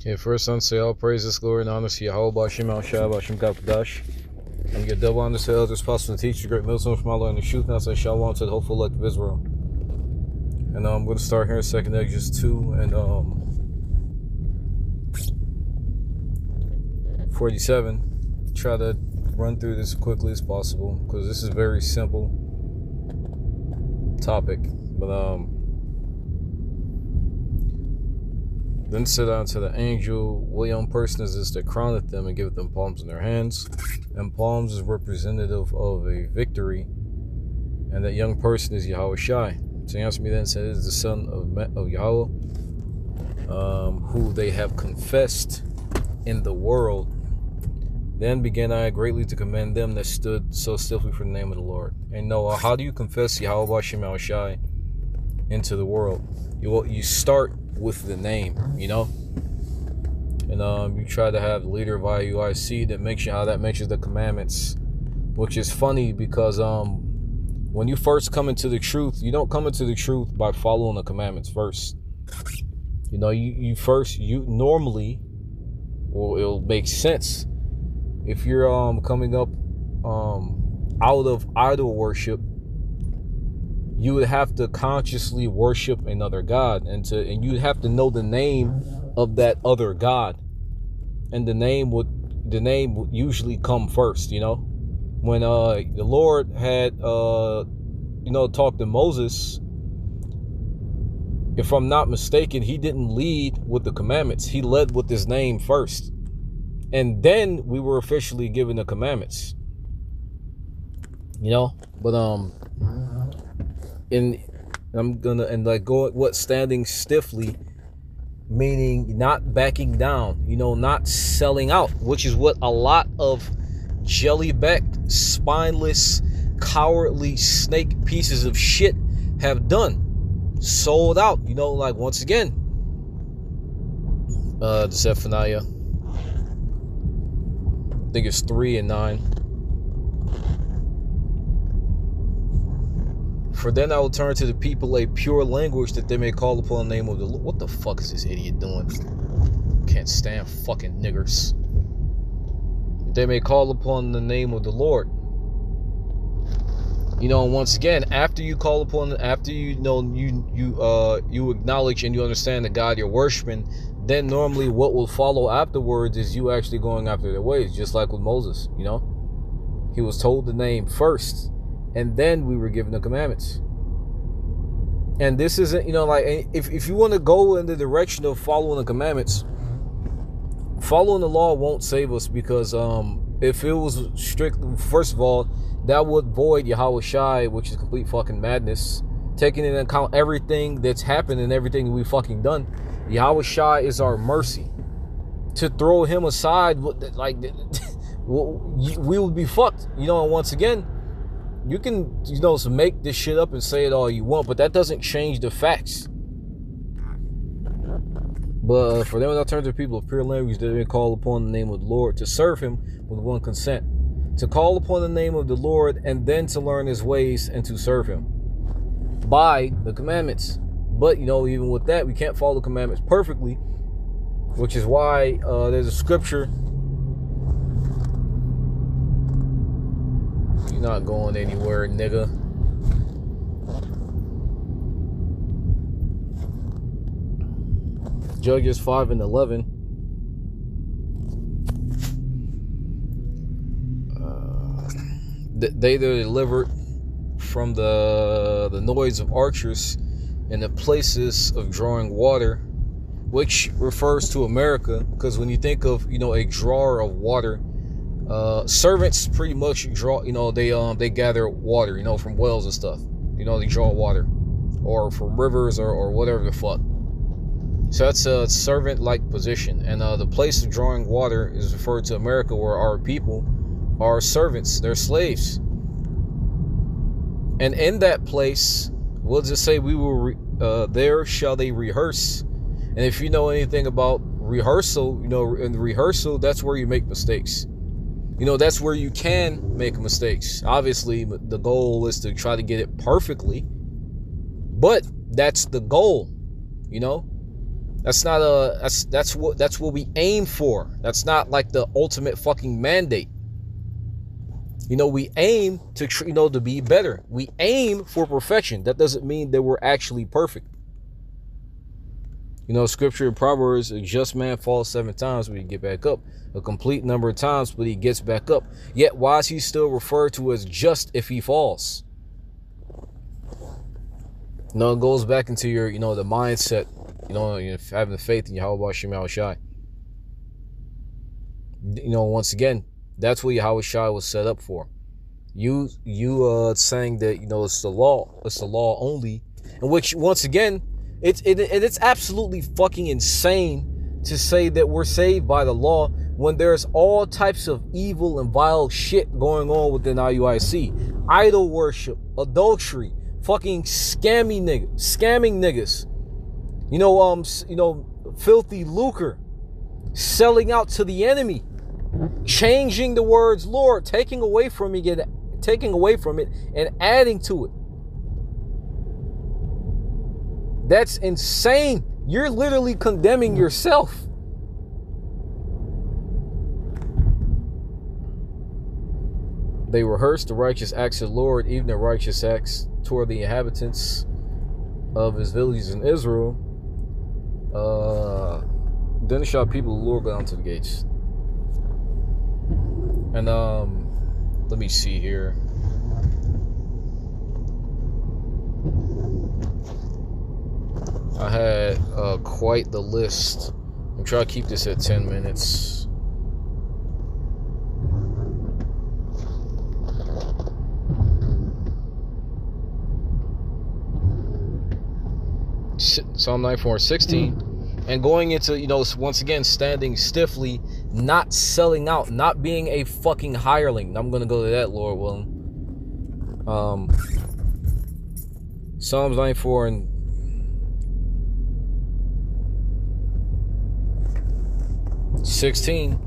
Okay, first son, say all praises, glory, and honor to Yahweh, Bashim Al Shah, Bashim Kapadash. And get double honor to elders, possible to teach the great Muslims from Allah and the truth. Now say shalom to the hopeful elect of Israel. And I'm going to start here in 2nd Exodus 2 and 47. Try to run through this as quickly as possible because this is a very simple topic. But then said unto the angel, what young person is this that crowneth them and giveth them palms in their hands? And palms is representative of a victory. And that young person is Yahweh Shai. So he answered me then and said, it is the son of Yahweh, who they have confessed in the world. Then began I greatly to commend them that stood so stiffly for the name of the Lord. And Noah, how do you confess Yahweh Bashim Al Shai into the world? You start with the name, you know, and you try to have the leader of IUIC that makes you how that mentions the commandments, which is funny because when you first come into the truth, you don't come into the truth by following the commandments first. You know, you normally, well, it'll make sense if you're coming up out of idol worship. You would have to consciously worship another god, and you'd have to know the name of that other god, and the name would usually come first. You know, when the Lord had talked to Moses, if I'm not mistaken, he didn't lead with the commandments. He led with his name first, and then we were officially given the commandments. You know, but standing stiffly, meaning not backing down, not selling out, which is what a lot of jelly-backed, spineless, cowardly snake pieces of shit have done. Sold out, once again. Zephaniah, I think it's 3 and 9. For then I will turn to the people a pure language that they may call upon the name of the Lord. What the fuck is this idiot doing? Can't stand fucking niggers. They may call upon the name of the Lord. Once again, after you call upon, after you acknowledge and you understand the God you're worshiping, then normally what will follow afterwards is you actually going after their ways, just like with Moses. He was told the name first, and then we were given the commandments. And this isn't, if you want to go in the direction of following the commandments, following the law won't save us, because if it was strict, first of all, that would void Yahweh Shai, which is complete fucking madness. Taking into account everything that's happened and everything we fucking done, Yahweh Shai is our mercy. To throw him aside, we would be fucked. And once again, you can, make this shit up and say it all you want, but that doesn't change the facts. But for them, I'll turn to the people of pure language that they call upon the name of the Lord, to serve him with one consent, to call upon the name of the Lord, and then to learn his ways and to serve him by the commandments. But even with that, we can't follow the commandments perfectly, which is why there's a scripture. You're not going anywhere, nigga. Judges 5 and 11. They that are delivered from the noise of archers in the places of drawing water, which refers to America, because when you think of a drawer of water, servants pretty much draw, they gather water, from wells and stuff. They draw water, or from rivers or whatever the fuck. So that's a servant-like position. And the place of drawing water is referred to America, where our people are servants. They're slaves. And in that place, we'll just say we will, there shall they rehearse. And if you know anything about rehearsal, in rehearsal, that's where you make mistakes. That's where you can make mistakes. Obviously, the goal is to try to get it perfectly. But that's the goal, That's not that's what we aim for. That's not like the ultimate fucking mandate. We aim to to be better. We aim for perfection. That doesn't mean that we're actually perfect. Scripture in Proverbs, a just man falls 7 times, but he get back up. A complete number of times, but he gets back up. Yet why is he still referred to as just if he falls? It goes back into your, the mindset, having the faith in Yahweh Shem Yahushai. Once again, that's what Yahweh Shai was set up for. You saying that, it's the law only, in which, once again, it's absolutely fucking insane to say that we're saved by the law when there's all types of evil and vile shit going on within IUIC. Idol worship, adultery, fucking scamming niggas. Filthy lucre, selling out to the enemy, changing the words Lord, taking away from it and adding to it. That's insane. You're literally condemning yourself. They rehearsed the righteous acts of the Lord, even the righteous acts toward the inhabitants of his villages in Israel. Then shall people of the Lord go down to the gates. And let me see here. I had quite the list. I'm trying to keep this at 10 minutes. Psalm 94:16. And going into, once again, standing stiffly, not selling out, not being a fucking hireling. I'm going to go to that, Lord willing. Psalms 94 and 16.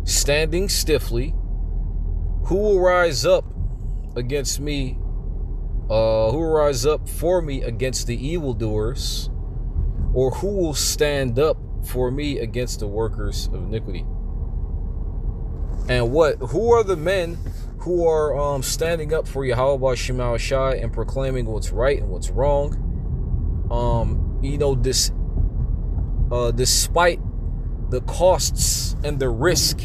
Standing stiffly, who will rise up against me? Who will rise up for me against the evildoers? Or who will stand up for me against the workers of iniquity? And who are the men who are standing up for Yahweh Shema Shai and proclaiming what's right and what's wrong? Despite the costs and the risk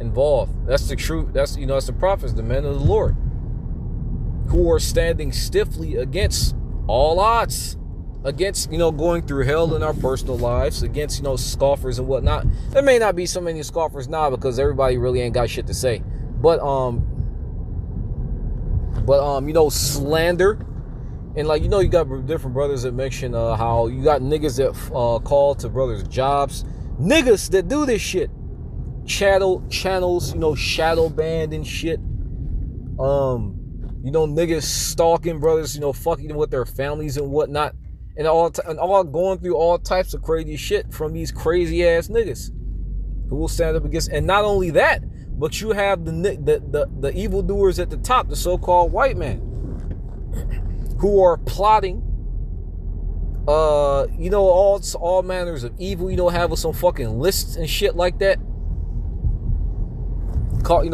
involved. That's the truth. That's the prophets, the men of the Lord, who are standing stiffly against all odds, against going through hell in our personal lives, against scoffers and whatnot. There may not be so many scoffers now because everybody really ain't got shit to say, but slander. And you got different brothers that mention how you got niggas that call to brothers' jobs, niggas that do this shit, channels, shadow banned and shit. Niggas stalking brothers, fucking with their families and whatnot, and all going through all types of crazy shit from these crazy ass niggas who will stand up against. And not only that, but you have the evildoers at the top, the so-called white man, who are plotting, all manners of evil. Having some fucking lists and shit like that. Calling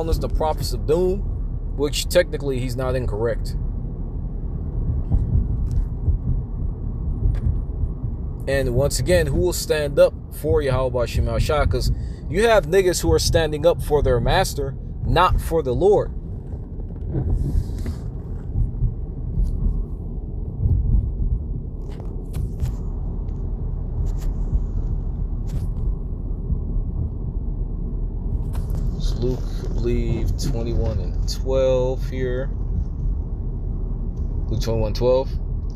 us the prophets of doom, which technically he's not incorrect. And once again, who will stand up for Yahweh Shema Shai? Because you have niggas who are standing up for their master, not for the Lord. It's Luke, I believe, 21 and 12 here. Luke 21:12.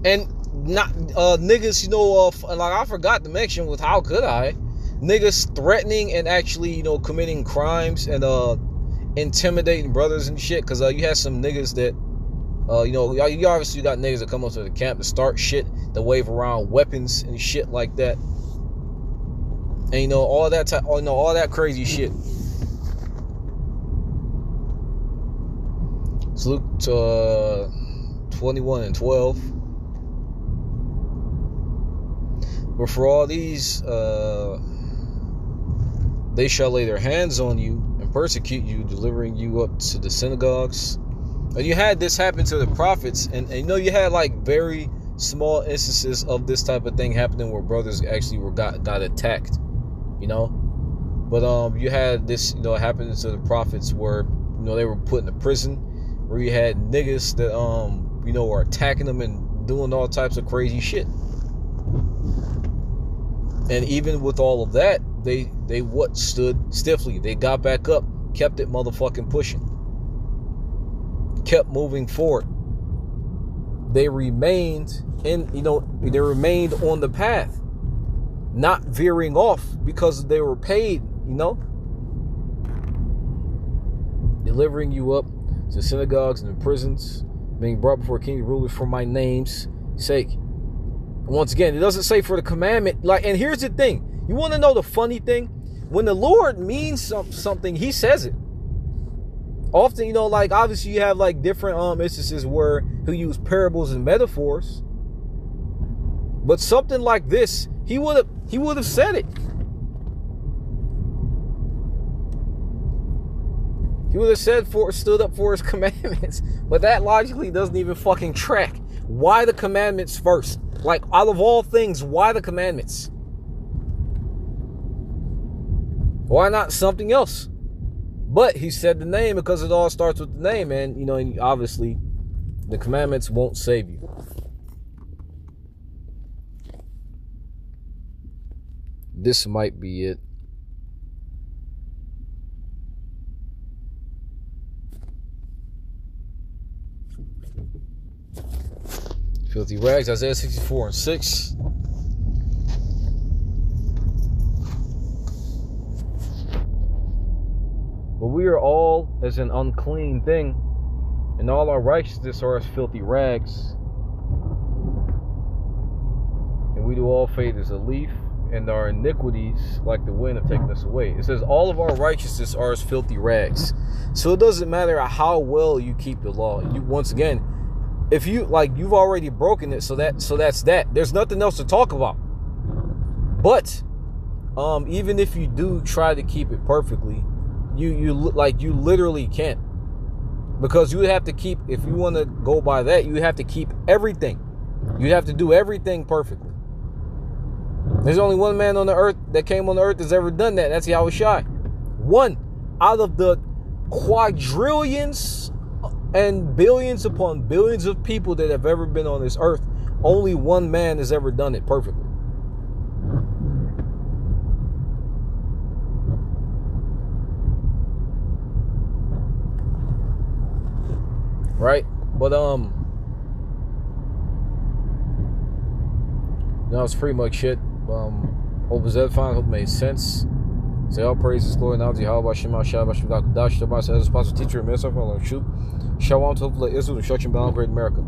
And not niggas, like I forgot to mention, with how could I, niggas threatening and actually committing crimes and intimidating brothers and shit. Because you had some niggas that you obviously got niggas that come up to the camp to start shit, to wave around weapons and shit like that, and all that crazy shit. It's Luke 21 and 12. But for all these, they shall lay their hands on you and persecute you, delivering you up to the synagogues. And you had this happen to the prophets, and you know, you had like very small instances of this type of thing happening where brothers actually got attacked, you know. But you had this, you know, happening to the prophets where, you know, they were put in a prison, where you had niggas that you know, were attacking them and doing all types of crazy shit. And even with all of that, they what stood stiffly. They got back up, kept it motherfucking pushing, kept moving forward. They remained they remained on the path, not veering off because they were paid, you know, delivering you up to synagogues and prisons, being brought before kings and rulers for my name's sake. Once again, it doesn't say for the commandment. Like, and here's the thing. You want to know the funny thing? When the Lord means something, he says it. Often, you know, like, obviously you have like different instances where he'll use parables and metaphors. But something like this, he would have said it. He would have stood up for his commandments. But that logically doesn't even fucking track. Why the commandments first? Like, out of all things, why the commandments? Why not something else? But he said the name because it all starts with the name, and, you know, and obviously the commandments won't save you. This might be it. Filthy rags, Isaiah 64:6. But we are all as an unclean thing, and all our righteousness are as filthy rags. And we do all fade as a leaf, and our iniquities, like the wind, have taken us away. It says all of our righteousness are as filthy rags. So it doesn't matter how well you keep the law. You, once again, if you, like, you've already broken it, so that's that. There's nothing else to talk about. But even if you do try to keep it perfectly, you literally can't, because you would have to keep, if you want to go by that, you have to keep everything. You have to do everything perfectly. There's only one man on the earth that came on the earth that's ever done that. That's Yahweh Shai. One out of the quadrillions and billions upon billions of people that have ever been on this earth, only one man has ever done it perfectly. Right? But no, it's pretty much it. Hope it's edifying, hope it made sense. Say all praises, glory, and honor to Yahweh, Shema, Shabbat, Shabbat, Dash, Shabbat, as a teacher, and minister, Shalom to the Israel, destruction bound, great America.